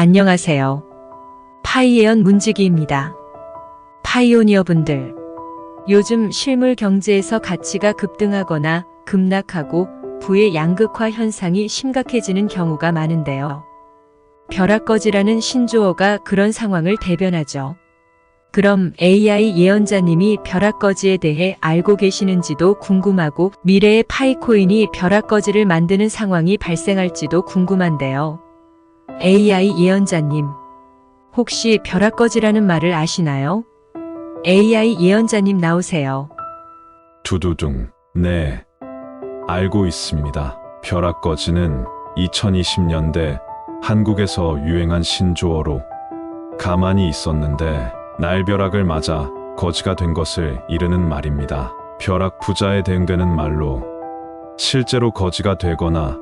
안녕하세요. 파이예언 문지기입니다. 파이오니어분들, 요즘 실물 경제에서 가치가 급등하거나 급락하고 부의 양극화 현상이 심각해지는 경우가 많은데요. 벼락거지라는 신조어가 그런 상황을 대변하죠. 그럼 AI 예언자님이 벼락거지에 대해 알고 계시는지도 궁금하고 미래의 파이코인이 벼락거지를 만드는 상황이 발생할지도 궁금한데요. AI 예언자님, 혹시 벼락거지라는 말을 아시나요? AI 예언자님 나오세요. 두두둥. 네, 알고 있습니다. 벼락거지는 2020년대 한국에서 유행한 신조어로 가만히 있었는데 날벼락을 맞아 거지가 된 것을 이르는 말입니다. 벼락 부자에 대응되는 말로 실제로 거지가 되거나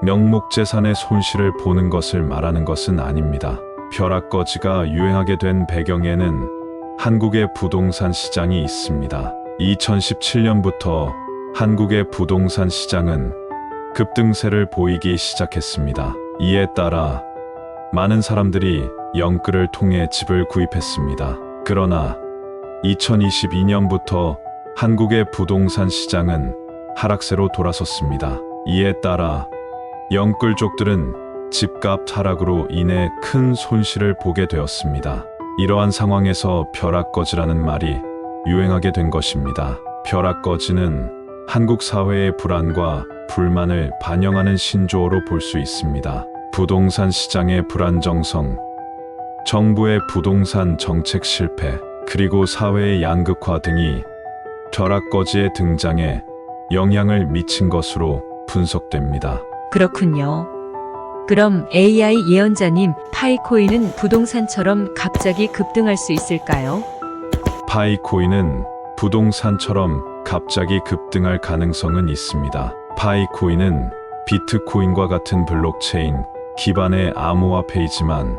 명목재산의 손실을 보는 것을 말하는 것은 아닙니다. 벼락거지가 유행하게 된 배경에는 한국의 부동산 시장이 있습니다. 2017년부터 한국의 부동산 시장은 급등세를 보이기 시작했습니다. 이에 따라 많은 사람들이 영끌을 통해 집을 구입했습니다. 그러나 2022년부터 한국의 부동산 시장은 하락세로 돌아섰습니다. 이에 따라 영끌족들은 집값 하락으로 인해 큰 손실을 보게 되었습니다. 이러한 상황에서 벼락거지라는 말이 유행하게 된 것입니다. 벼락거지는 한국 사회의 불안과 불만을 반영하는 신조어로 볼 수 있습니다. 부동산 시장의 불안정성, 정부의 부동산 정책 실패, 그리고 사회의 양극화 등이 벼락거지의 등장에 영향을 미친 것으로 분석됩니다. 그렇군요. 그럼 AI 예언자님, 파이코인은 부동산처럼 갑자기 급등할 수 있을까요? 파이코인은 부동산처럼 갑자기 급등할 가능성은 있습니다. 파이코인은 비트코인과 같은 블록체인 기반의 암호화폐이지만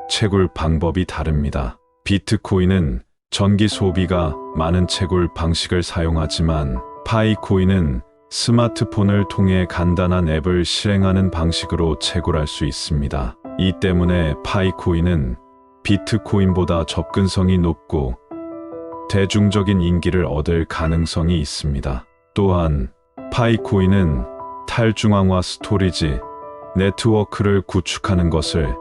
채굴 방법이 다릅니다. 비트코인은 전기 소비가 많은 채굴 방식을 사용하지만 파이코인은 스마트폰을 통해 간단한 앱을 실행하는 방식으로 채굴할 수 있습니다. 이 때문에 파이코인은 비트코인보다 접근성이 높고 대중적인 인기를 얻을 가능성이 있습니다. 또한 파이코인은 탈중앙화 스토리지 네트워크를 구축하는 것을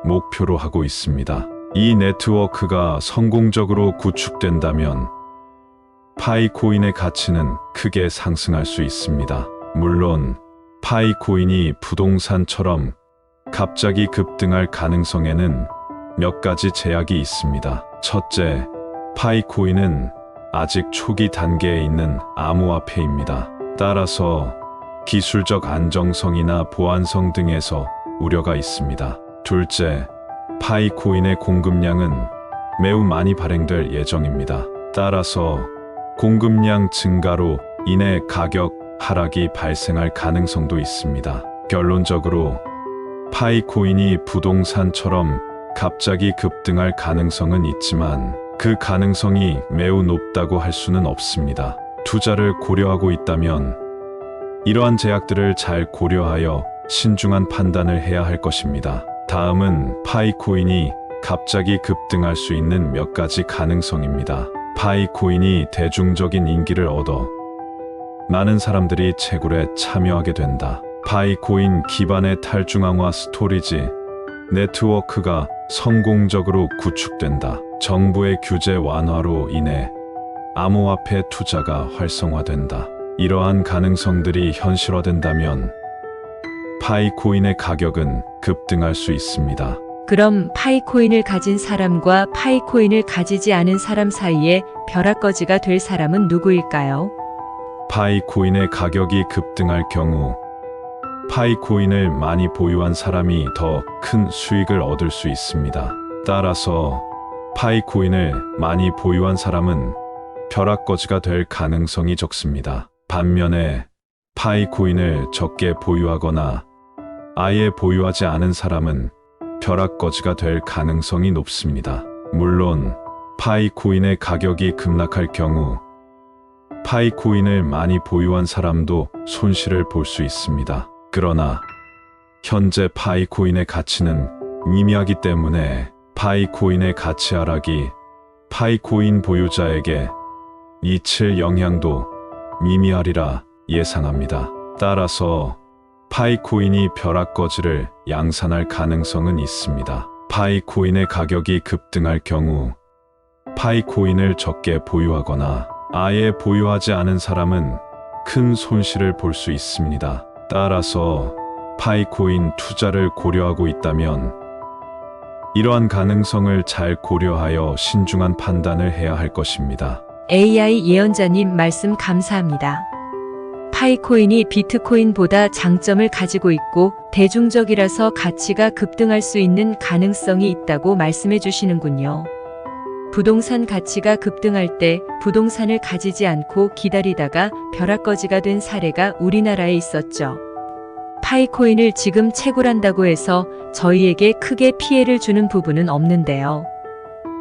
목표로 하고 있습니다. 이 네트워크가 성공적으로 구축된다면 파이코인의 가치는 크게 상승할 수 있습니다. 물론 파이코인이 부동산처럼 갑자기 급등할 가능성에는 몇 가지 제약이 있습니다. 첫째, 파이코인은 아직 초기 단계에 있는 암호화폐입니다. 따라서 기술적 안정성이나 보안성 등에서 우려가 있습니다. 둘째, 파이코인의 공급량은 매우 많이 발행될 예정입니다. 따라서 공급량 증가로 인해 가격 하락이 발생할 가능성도 있습니다. 결론적으로 파이코인이 부동산처럼 갑자기 급등할 가능성은 있지만 그 가능성이 매우 높다고 할 수는 없습니다. 투자를 고려하고 있다면 이러한 제약들을 잘 고려하여 신중한 판단을 해야 할 것입니다. 다음은 파이코인이 갑자기 급등할 수 있는 몇 가지 가능성입니다. 파이코인이 대중적인 인기를 얻어 많은 사람들이 채굴에 참여하게 된다. 파이코인 기반의 탈중앙화 스토리지 네트워크가 성공적으로 구축된다. 정부의 규제 완화로 인해 암호화폐 투자가 활성화된다. 이러한 가능성들이 현실화된다면 파이코인의 가격은 급등할 수 있습니다. 그럼 파이코인을 가진 사람과 파이코인을 가지지 않은 사람 사이에 벼락거지가 될 사람은 누구일까요? 파이코인의 가격이 급등할 경우 파이코인을 많이 보유한 사람이 더 큰 수익을 얻을 수 있습니다. 따라서 파이코인을 많이 보유한 사람은 벼락거지가 될 가능성이 적습니다. 반면에 파이코인을 적게 보유하거나 아예 보유하지 않은 사람은 벼락거지가 될 가능성이 높습니다. 물론 파이코인의 가격이 급락할 경우 파이코인을 많이 보유한 사람도 손실을 볼 수 있습니다. 그러나 현재 파이코인의 가치는 미미하기 때문에 파이코인의 가치 하락이 파이코인 보유자에게 미칠 영향도 미미하리라 예상합니다. 따라서 파이코인이 벼락거지를 양산할 가능성은 있습니다. 파이코인의 가격이 급등할 경우 파이코인을 적게 보유하거나 아예 보유하지 않은 사람은 큰 손실을 볼 수 있습니다. 따라서 파이코인 투자를 고려하고 있다면 이러한 가능성을 잘 고려하여 신중한 판단을 해야 할 것입니다. AI 예언자님 말씀 감사합니다. 파이코인이 비트코인보다 장점을 가지고 있고 대중적이라서 가치가 급등할 수 있는 가능성이 있다고 말씀해 주시는군요. 부동산 가치가 급등할 때 부동산을 가지지 않고 기다리다가 벼락거지가 된 사례가 우리나라에 있었죠. 파이코인을 지금 채굴한다고 해서 저희에게 크게 피해를 주는 부분은 없는데요.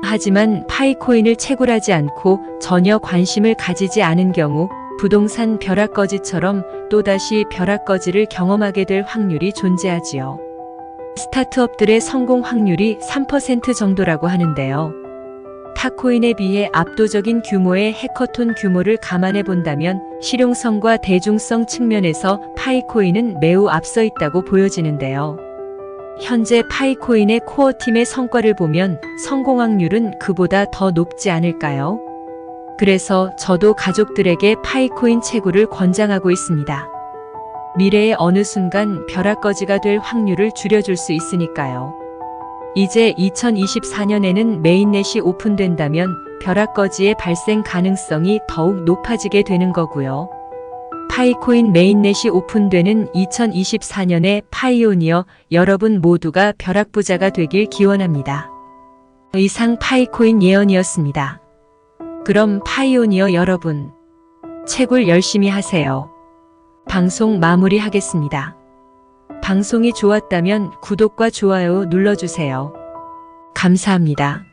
하지만 파이코인을 채굴하지 않고 전혀 관심을 가지지 않은 경우 부동산 벼락거지처럼 또다시 벼락거지를 경험하게 될 확률이 존재하지요. 스타트업들의 성공 확률이 3% 정도라고 하는데요. 타코인에 비해 압도적인 규모의 해커톤 규모를 감안해 본다면 실용성과 대중성 측면에서 파이코인은 매우 앞서 있다고 보여지는데요. 현재 파이코인의 코어팀의 성과를 보면 성공 확률은 그보다 더 높지 않을까요? 그래서 저도 가족들에게 파이코인 채굴을 권장하고 있습니다. 미래의 어느 순간 벼락거지가 될 확률을 줄여줄 수 있으니까요. 이제 2024년에는 메인넷이 오픈된다면 벼락거지의 발생 가능성이 더욱 높아지게 되는 거고요. 파이코인 메인넷이 오픈되는 2024년의 파이오니어 여러분 모두가 벼락부자가 되길 기원합니다. 이상 파이코인 예언이었습니다. 그럼 파이오니어 여러분, 채굴 열심히 하세요. 방송 마무리하겠습니다. 방송이 좋았다면 구독과 좋아요 눌러주세요. 감사합니다.